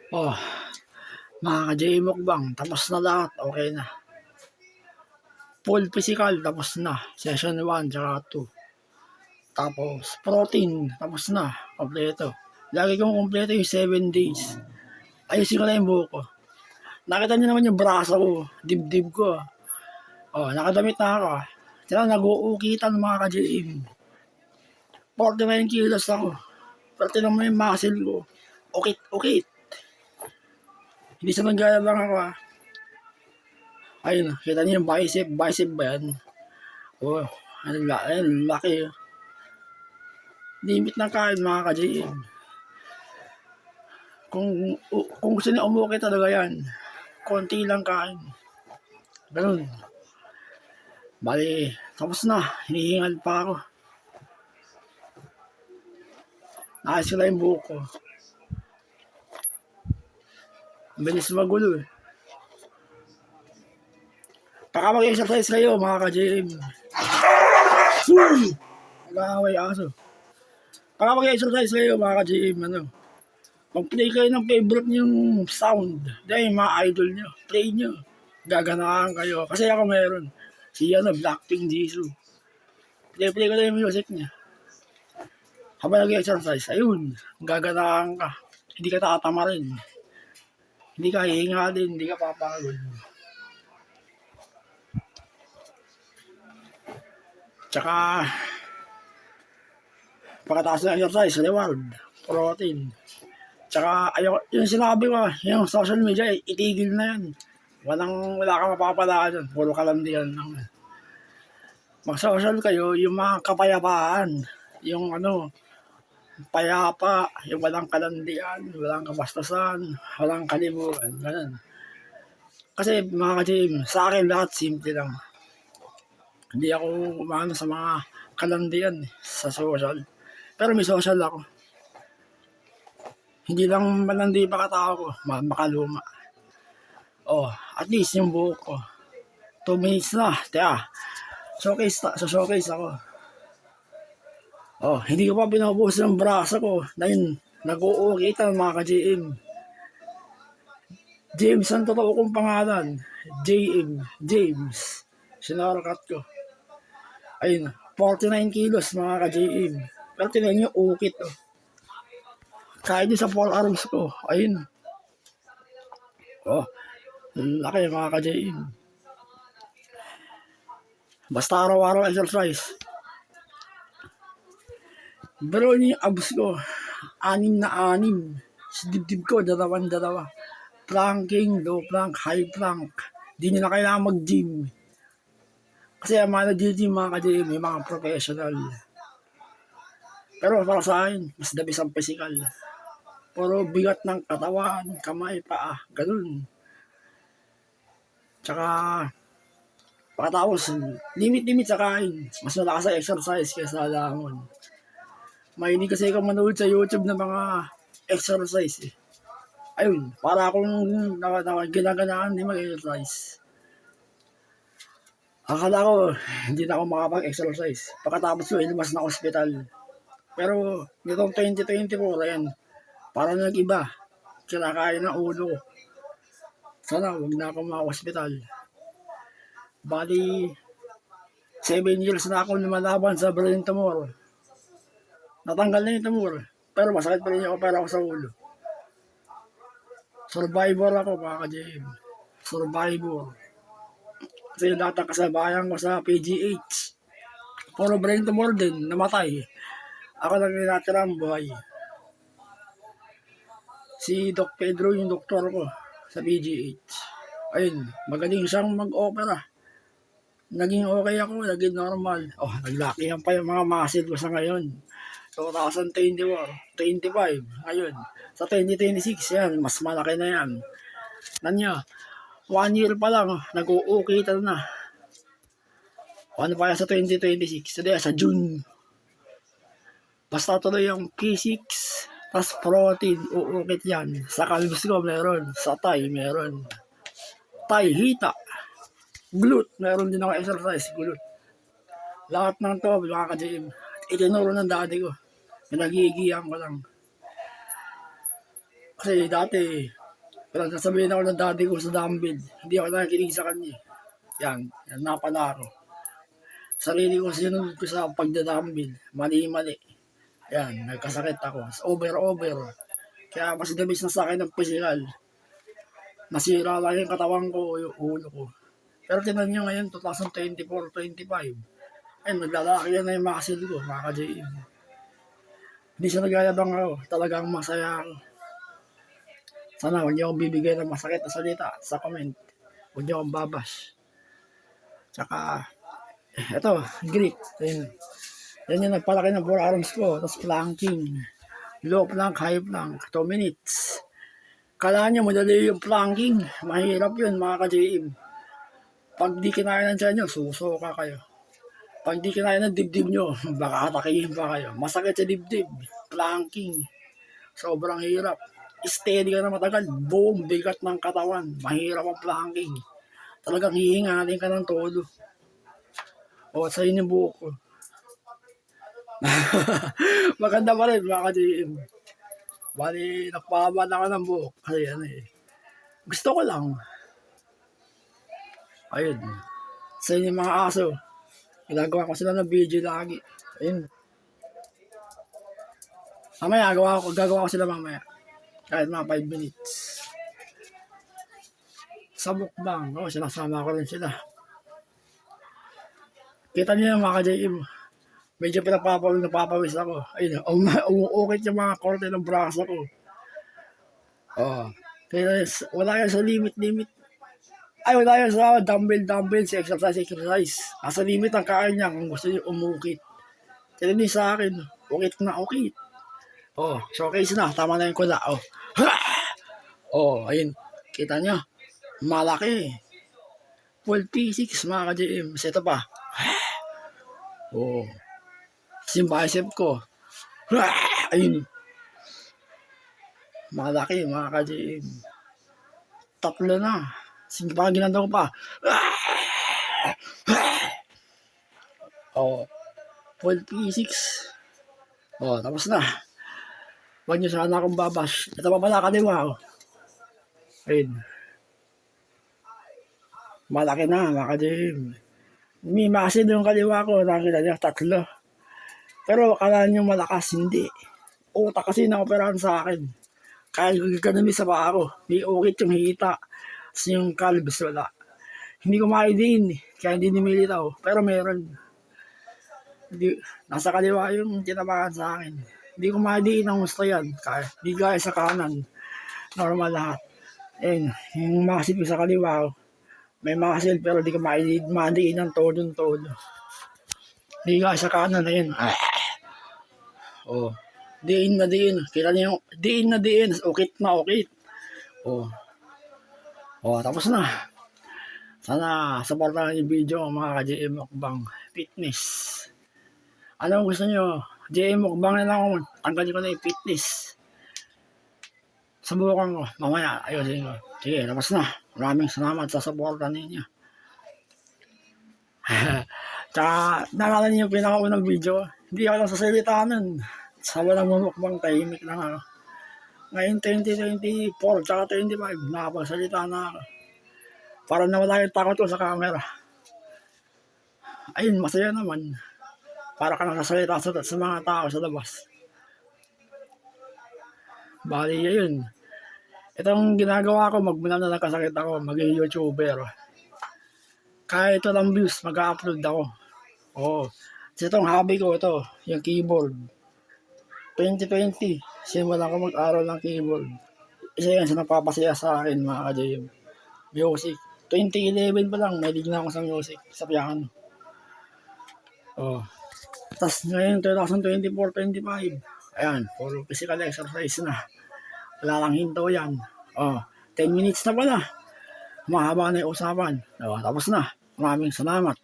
Oh, mga ka-J Mukbang, tapos na lahat, okay na. Full physical, tapos na. Session 1, tsaka 2. Tapos, protein, tapos na. Kompleto. Lagi kong kompleto yung 7 days. Ayusin ko na yung buhok ko. Nakita niyo naman yung braso ko, dibdib ko. Oh, nakadamit na ako. Sila nag-uukitan mga ka-JM. 49 kilos ako. Pero tinan mo yung muscle ko. Ukit. Hindi sa nanggaya lang ako Ayun, kita niyo yung bicep ba yan? Oh, ayun, laki. Limit ng kain mga ka-JM. Kung gusto niyo umukit talaga yan, konti lang kain. Ganun. Bali, tapos na. Hinihingal pa ako. Naayos ko na yung buhok ko. Bilis magulo eh. Baka mag-exercise kayo mga ka-JM. Nag-aaway aso. Baka mag-exercise kayo mga ka-JM. Mag-play kayo ng favorite niyong sound. Dahil mga idol nyo. Play nyo. Gaganahan kayo. Kasi ako meron. Si Blackpink Jisoo. Play ko na yung music niya. Habang nag-exercise, ayun. Gaganahan ka. Hindi ka tatama rin. Hindi ka hihinga din. Hindi ka papagod. Tsaka, pagkataas ng exercise, reward, protein. Tsaka, yung sinabi ko, yung social media, itigil na yan. Wala kang mapapala dyan. Puro kalandian lang. Mag-social kayo, yung mga kapayapaan. Yung payapa, yung walang kalandian, walang kabastasan, walang kalimutan. Ganun. Kasi mga ka-JM, sa akin lahat simple lang. Hindi ako umano sa mga kalandian sa social. Pero may social ako. Hindi lang malandi pa katao ko, makaluma. Oh, at least yung buhok ko. 2 minutes na. Teka, showcase ako. Oh, hindi ko pa binubuhos ng braso ko. Dahil nag-uukitan mga ka-JM. James ang totoo kong pangalan. James. Sinarakat ko. Ayun, 49 kilos mga ka-JM. Pero tinan nyo, ukit oh. Kahit sa forearms ko, ayun. Oh, laki mga ka-JM. Basta araw-araw exercise. Pero yung abs ko, 6 na 6. Sa dibdib ko, 2. Planking, low plank, high plank. Di nyo na kailangan mag-gym. Kasi ang mga nag-gym mga ka-JM, yung mga professional. Pero para sa akin, mas the best ang physical. Puro bigat ng katawan, kamay, paa, ganun. Tsaka, pagkatapos, limit sa kain. Mas malakas sa exercise kaysa lamon. Mahilig kasi ako manood sa YouTube ng mga exercise eh. Ayun, para akong ginaganaan din mag-exercise. Akala ko, hindi na ako makapag-exercise. Pagkatapos ko, ilumas na ospital. Pero, nitong 2024, ayan, parang nag-iba. Kinakain ng ulo. Sana, huwag na ako ma-hospital. Bali, 7 years na ako lumalaban sa brain tumor. Natanggal na yung tumor. Pero masakit pa rin yung opera ko sa ulo. Survivor ako mga ka-JM. Survivor. Kasi lahat ng kasabayan ko sa PGH. Puro brain tumor din, namatay. Ako lang yung natirang buhay. Si Doc Pedro yung doktor ko sa PGH. Ayun, magaling siyang mag-opera. Naging okay ako, naging normal. Oh, naglakihan pa yung mga muscle ko sa ngayon. 2024, 25, ngayon. Sa 2026, yan, mas malaki na yan. Nanya, 1 year pa lang, nag-uukitan na. Ano pa yan sa 2026? Hindi, sa June. Basta tuloy yung P6, tas protein, uukit yan. Sa kalbus ko meron, sa thigh meron. Thigh, hita. Glute, meron din ako exercise, glute. Lahat ng to, mga ka-JM, itinuro ng daddy ko. Pinagigiyan ko lang. Kasi dati, Pinagsasabihin ako ng daddy ko sa dumbbell. Hindi ako nakikinig sa kanya. Yan napala ako. Sarili ko sinunod ko sa pagdadumbbell. Mali-mali. Yan, nagkasakit ako. Over. Kaya mas damis na sa akin ng physical. Nasira lang yung katawan ko, yung ulo ko. Pero tinan nyo ngayon, 2024-25. Ayun, naglalaki yan na yung muscle ko, mga ka-JM. Hindi siya nagyayabang ako. Talagang masaya ako. Sana huwag niyo akong bibigyan ng masakit na salita sa comment. Huwag niyo akong babash. Tsaka, eto, grip. Yan yung nagpalaki ng forearms ko. Tapos planking. Low plank, high plank. 2 minutes. Kala nyo madali yung planking. Mahirap yun, mga ka-JM. Pag di kinaya ng tiyan nyo, susuka kayo. Pag di kinaya ng dibdib nyo, baka atakihin pa kayo. Masakit sa dibdib. Planking. Sobrang hirap. Steady ka na matagal. Boom, bigat ng katawan. Mahirap ang planking. Talagang hihingalin ka ng todo. O, sa inyo buhok ko. Maganda pa rin, mga ka-JM. Bali, nagpahaba na ako ng buhok. Kasi ano eh. Gusto ko lang. Ayun. Sa inyo mga aso. Ginagawa ko sila ng video lagi. Ayun. Mamaya, gagawa ko sila mamaya. Kahit mga 5 minutes. Sa mukbang. Sinasama ko rin sila. Kita niyo yung mga ka-JM. Medyo napapawis ako. Ayun. Umuukit yung mga korte ng braso ko. Kaya wala yan sa limit. Ay, wala yan sa dumbbell, exercise. Nasa limit ang kain niya kung gusto niyo umukit. Kaya din sa akin, ukit. Showcase na. Tama na yung kula. Ayun. Kita niyo. Malaki. Full P6, mga ka-JM. Ito pa. Yung bicep ko. Ayun. Malaki, mga ka-JM. 3 na. Parang ginanda ko pa. Full P6. Tapos na. Huwag niyo sana akong babash. Ito pa pala kaliwa. Ayun. Malaki na, mga ka-JM. May masin yung kaliwa ko. Nakita niyo, 3. Pero akala niyo malakas, hindi. Utak kasi na-operahan sa akin. Kaya gaganamin sa paa ko. May ukit yung hita. Yung calves wala. Hindi ko maidiin. Kaya hindi nimilitaw. Pero meron. Nasa kaliwa yung tinabakan sa akin. Hindi ko maidiin ang gusto yan. Kaya di gaya sa kanan. Normal lahat. Ayun. Yung muscle sa kaliwa. May muscle pero di ko maidiin ang todo. Di gaya sa kanan. Ayun. Diin na diin. Kita niyo yung diin na diin. Ukit na ukit. Tapos na. Sana supportahan yung video mga ka-JM Mukbang Fitness. Anong gusto nyo? JM Mukbang na lang ako. Tanggalin ko na yung fitness. Subukan ko. Mamaya, ayusin ko. Sige, tapos na. Maraming salamat sa supporta ninyo. Tsaka, naalala niyo yung pinakaunang video. Hindi ako lang sasalita nun. Sa walang mukbang, tahimik lang ako. Ngayon 2024 tsaka 25, nakapagsalita na ako. Parang nawala yung takot ko sa camera. Ayun, masaya naman. Para ka nakasalita sa mga tao sa labas. Bali, ayun. Itong ginagawa ko, magmula na nagkasakit ako, maging YouTuber. Kahit walang views, mag-upload ako. Kasi itong hobby ko, ito, yung keyboard. 2020, simulan ko mag-aral ng keyboard. Isa yan sa nagpapasaya sa akin, mga ka-JM. Music. 2011 pa lang, nalig na ako sa music, sa piano. Tapos ngayon, 2024-25, ayan, puro physical exercise na. Wala lang hinto yan. 10 minutes na pala. Mahaba na yung usapan. Tapos na. Maraming salamat.